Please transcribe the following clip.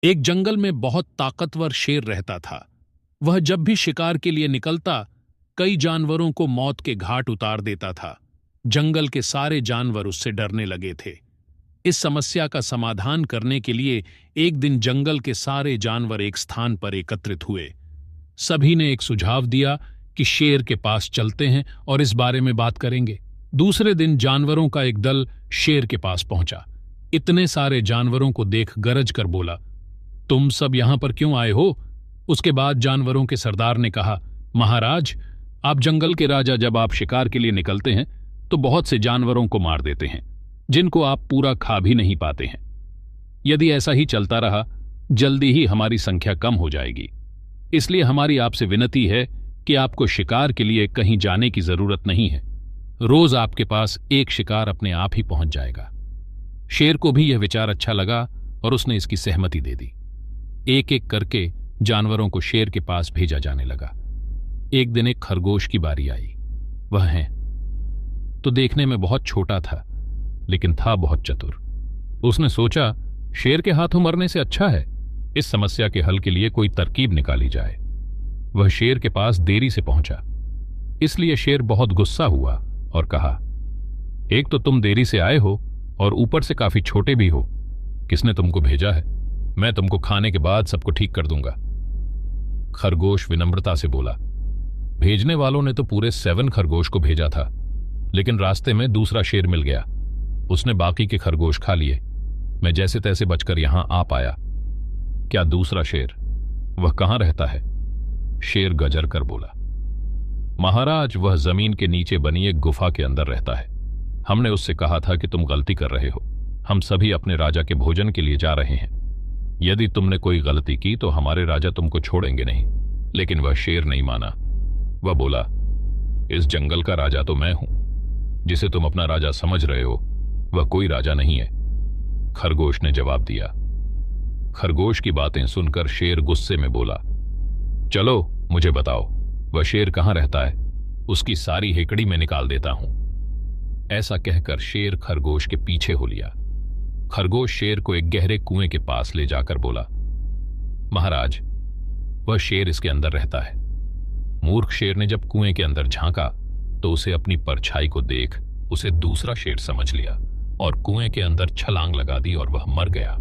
एक जंगल में बहुत ताकतवर शेर रहता था। वह जब भी शिकार के लिए निकलता, कई जानवरों को मौत के घाट उतार देता था। जंगल के सारे जानवर उससे डरने लगे थे। इस समस्या का समाधान करने के लिए एक दिन जंगल के सारे जानवर एक स्थान पर एकत्रित हुए। सभी ने एक सुझाव दिया कि शेर के पास चलते हैं और इस बारे में बात करेंगे। दूसरे दिन जानवरों का एक दल शेर के पास पहुंचा। इतने सारे जानवरों को देख गरज कर बोला, तुम सब यहां पर क्यों आए हो? उसके बाद जानवरों के सरदार ने कहा, महाराज, आप जंगल के राजा, जब आप शिकार के लिए निकलते हैं तो बहुत से जानवरों को मार देते हैं, जिनको आप पूरा खा भी नहीं पाते हैं। यदि ऐसा ही चलता रहा, जल्दी ही हमारी संख्या कम हो जाएगी। इसलिए हमारी आपसे विनती है कि आपको शिकार के लिए कहीं जाने की जरूरत नहीं है। रोज आपके पास एक शिकार अपने आप ही पहुंच जाएगा। शेर को भी यह विचार अच्छा लगा और उसने इसकी सहमति दे दी। एक एक करके जानवरों को शेर के पास भेजा जाने लगा। एक दिन एक खरगोश की बारी आई। वह है तो देखने में बहुत छोटा था, लेकिन था बहुत चतुर। उसने सोचा, शेर के हाथों मरने से अच्छा है इस समस्या के हल के लिए कोई तरकीब निकाली जाए। वह शेर के पास देरी से पहुंचा, इसलिए शेर बहुत गुस्सा हुआ और कहा, एक तो तुम देरी से आए हो और ऊपर से काफी छोटे भी हो। किसने तुमको भेजा है? मैं तुमको खाने के बाद सबको ठीक कर दूंगा। खरगोश विनम्रता से बोला, भेजने वालों ने तो पूरे 7 खरगोश को भेजा था, लेकिन रास्ते में दूसरा शेर मिल गया। उसने बाकी के खरगोश खा लिए। मैं जैसे तैसे बचकर यहां आ पाया। क्या दूसरा शेर? वह कहां रहता है? शेर गजर कर बोला, महाराज, वह जमीन के नीचे बनी एक गुफा के अंदर रहता है। हमने उससे कहा था कि तुम गलती कर रहे हो। हम सभी अपने राजा के भोजन के लिए जा रहे हैं। यदि तुमने कोई गलती की तो हमारे राजा तुमको छोड़ेंगे नहीं। लेकिन वह शेर नहीं माना। वह बोला, इस जंगल का राजा तो मैं हूं। जिसे तुम अपना राजा समझ रहे हो, वह कोई राजा नहीं है। खरगोश ने जवाब दिया। खरगोश की बातें सुनकर शेर गुस्से में बोला, चलो मुझे बताओ, वह शेर कहां रहता है? उसकी सारी हेकड़ी में निकाल देता हूं। ऐसा कहकर शेर खरगोश के पीछे हो लिया। खरगोश शेर को एक गहरे कुएं के पास ले जाकर बोला, महाराज, वह शेर इसके अंदर रहता है। मूर्ख शेर ने जब कुएं के अंदर झांका तो उसे अपनी परछाई को देख उसे दूसरा शेर समझ लिया और कुएं के अंदर छलांग लगा दी और वह मर गया।